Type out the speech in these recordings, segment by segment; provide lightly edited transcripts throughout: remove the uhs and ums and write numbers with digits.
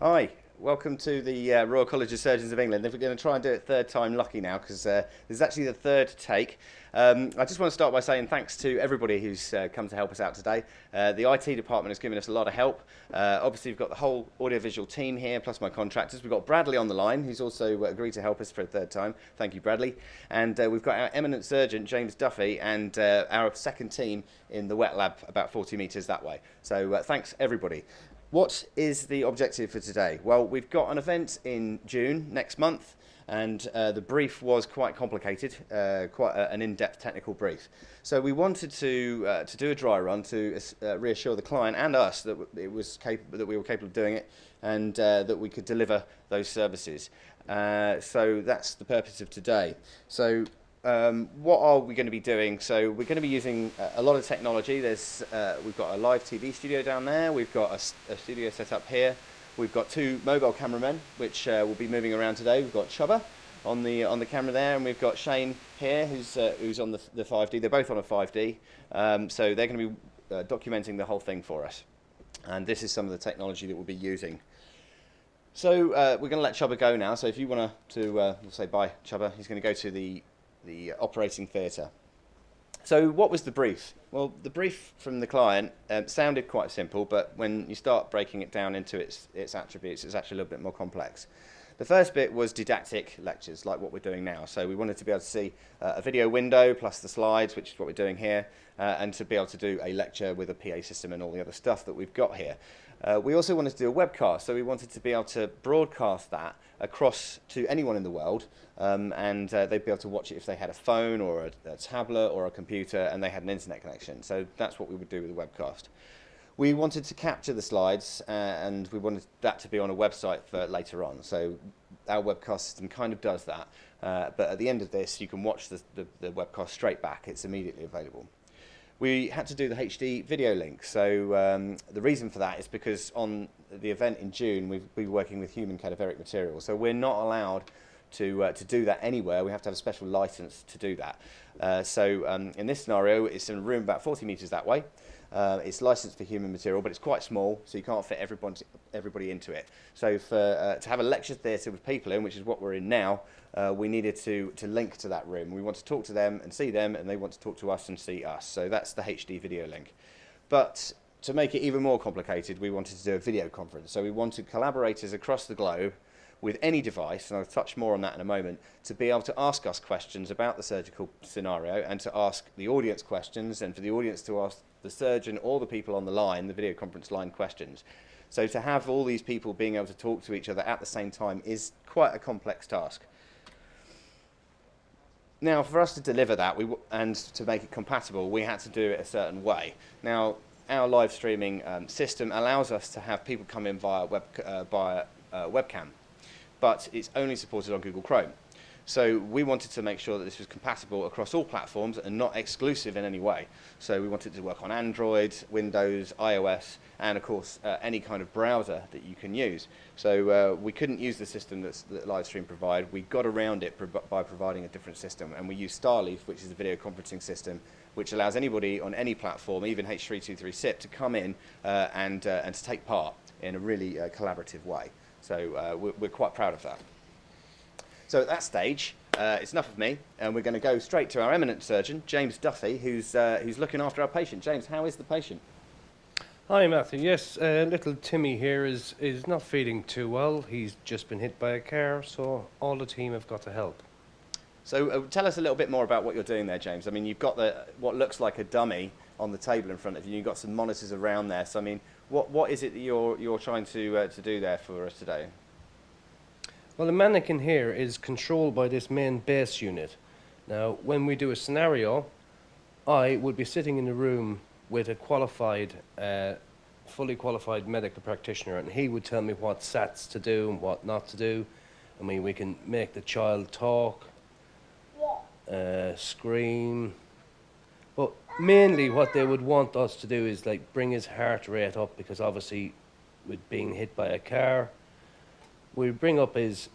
Hi, welcome to the Royal College of Surgeons of England. We're going to try and do it third time lucky now because this is actually the third take. I just want to start by saying thanks to everybody who's come to help us out today. The IT department has given us a lot of help. Obviously, we've got the whole audiovisual team here, plus my contractors. We've got Bradley on the line, who's also agreed to help us for a third time. Thank you, Bradley. And we've got our eminent surgeon, James Duffy, and our second team in the wet lab about 40 metres that way. So thanks, everybody. What is the objective for today? Well, we've got an event in June next month, and the brief was quite complicated, an in-depth technical brief. So we wanted to do a dry run to reassure the client and us that it was that we were capable of doing it, and that we could deliver those services. So that's the purpose of today. So what are we going to be doing? So we're going to be using a lot of technology. We've got a live TV studio down there. We've got a studio set up here. We've got two mobile cameramen, which will be moving around today. We've got Chubba on the camera there, and we've got Shane here, who's on the 5D. They're both on a 5D, so they're going to be documenting the whole thing for us. And this is some of the technology that we'll be using. So we're going to let Chubba go now. So if you want to we'll say bye, Chubba. He's going to go to the operating theatre. So what was the brief? Well, the brief from the client sounded quite simple, but when you start breaking it down into its attributes, it's actually a little bit more complex. The first bit was didactic lectures, like what we're doing now. So we wanted to be able to see a video window plus the slides, which is what we're doing here, and to be able to do a lecture with a PA system and all the other stuff that we've got here. We also wanted to do a webcast, so we wanted to be able to broadcast that across to anyone in the world, and they'd be able to watch it if they had a phone or a tablet or a computer and they had an internet connection. So that's what we would do with the webcast. We wanted to capture the slides, and we wanted that to be on a website for later on. So our webcast system kind of does that, but at the end of this, you can watch the webcast straight back. It's immediately available. We had to do the HD video link. So the reason for that is because on the event in June, we've been working with human cadaveric material. So we're not allowed to do that anywhere. We have to have a special license to do that. So in this scenario, it's in a room about 40 meters that way. It's licensed for human material, but it's quite small, so you can't fit everybody into it. So to have a lecture theatre with people in, which is what we're in now, we needed to link to that room. We want to talk to them and see them, and they want to talk to us and see us. So that's the HD video link. But to make it even more complicated, we wanted to do a video conference. So we wanted collaborators across the globe with any device, and I'll touch more on that in a moment, to be able to ask us questions about the surgical scenario and to ask the audience questions, and for the audience to ask the surgeon or the people on the line, the video conference line, questions. So to have all these people being able to talk to each other at the same time is quite a complex task. Now, for us to deliver that and to make it compatible, we had to do it a certain way. Now, our live streaming system allows us to have people come in via webcam, but it's only supported on Google Chrome. So we wanted to make sure that this was compatible across all platforms and not exclusive in any way. So we wanted to work on Android, Windows, iOS, and of course any kind of browser that you can use. So we couldn't use the system that Livestream provide. We got around it by providing a different system, and we used Starleaf, which is a video conferencing system, which allows anybody on any platform, even H323 SIP, to come in and to take part in a really collaborative way. So we're quite proud of that. So at that stage, it's enough of me, and we're going to go straight to our eminent surgeon, James Duffy, who's looking after our patient. James, how is the patient? Hi Matthew, yes, little Timmy here is not feeling too well. He's just been hit by a car, so all the team have got to help. So tell us a little bit more about what you're doing there, James. I mean, you've got what looks like a dummy on the table in front of you. You've got some monitors around there. So I mean, what is it that you're trying to do there for us today? Well, the mannequin here is controlled by this main base unit. Now, when we do a scenario, I would be sitting in the room with a qualified, fully qualified medical practitioner, and he would tell me what SATs to do and what not to do. I mean, we can make the child talk, scream, but mainly what they would want us to do is like bring his heart rate up, because obviously with being hit by a car, we bring up his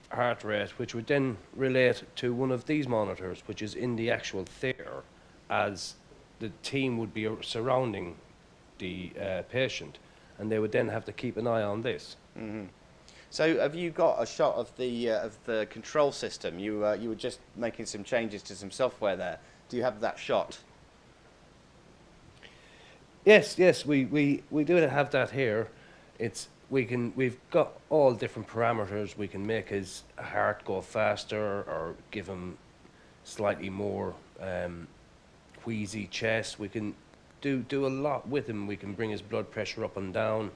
heart rate, which would then relate to one of these monitors, which is in the actual theatre, as the team would be surrounding the patient, and they would then have to keep an eye on this. So have you got a shot of the control system? You were just making some changes to some software there. Do you have that shot? Yes, yes, we do have that here. We've got all different parameters. We can make his heart go faster or give him slightly more wheezy chest. We can do a lot with him. We can bring his blood pressure up and down.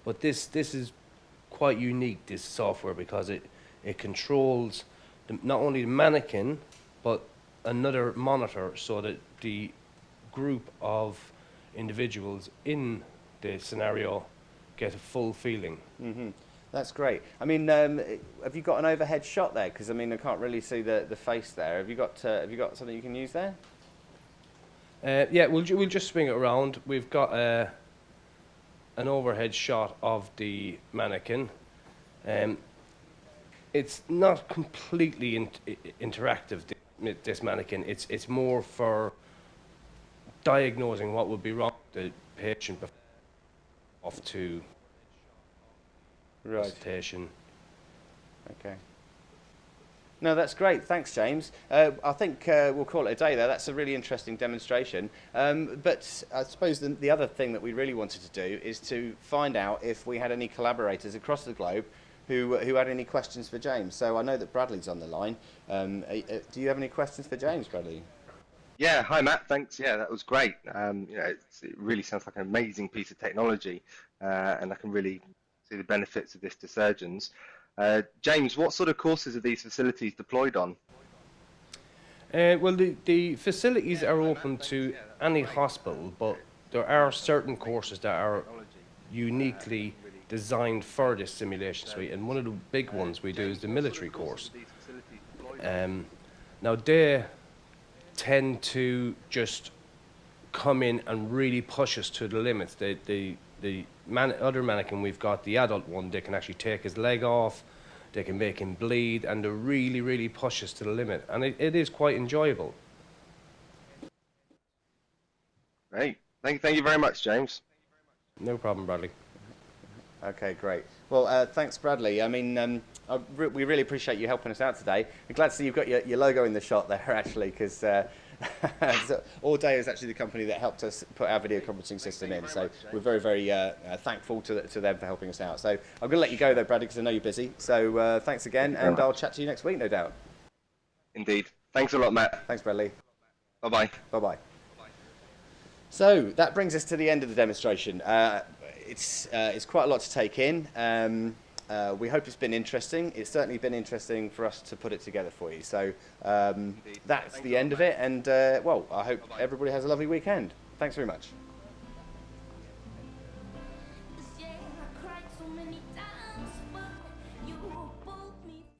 But this is quite unique, this software, because it controls not only the mannequin but another monitor, so that the group of individuals in the scenario get a full feeling. That's great. I mean, have you got an overhead shot there? Because I mean, I can't really see the face there. Have you got something you can use there? Yeah, we'll just swing it around. We've got an overhead shot of the mannequin. It's not completely interactive, this mannequin. It's more for diagnosing what would be wrong with the patient before off to Right. presentation. Okay. No, that's great. Thanks, James. I think we'll call it a day there. That's a really interesting demonstration. But I suppose the other thing that we really wanted to do is to find out if we had any collaborators across the globe who had any questions for James. So I know that Bradley's on the line. Do you have any questions for James, Bradley? Yeah, hi Matt, thanks. Yeah, that was great. It really sounds like an amazing piece of technology, and I can really see the benefits of this to surgeons. James, what sort of courses are these facilities deployed on? Well, the facilities are open to any hospital, but there are certain courses that are uniquely designed for this simulation suite, and one of the big ones we do is the military course. Now they tend to just come in and really push us to the limits. The other mannequin we've got, the adult one, they can actually take his leg off, they can make him bleed, and they really push us to the limit, and it is quite enjoyable. Great. Thank you very much, James. No problem, Bradley. Okay, great. Well, thanks, Bradley. I mean, we really appreciate you helping us out today. I'm glad to see you've got your logo in the shot there, actually, because so All Day is actually the company that helped us put our video conferencing system in. So we're very thankful to them for helping us out. So I'm going to let you go, though, Bradley, because I know you're busy. So thanks again, and I'll chat to you next week, no doubt. Indeed. Thanks a lot, Matt. Thanks, Bradley. Bye-bye. Bye-bye. So that brings us to the end of the demonstration. It's quite a lot to take in. We hope it's been interesting. It's certainly been interesting for us to put it together for you. So that's the end of it. And, well, I hope everybody has a lovely weekend. Thanks very much.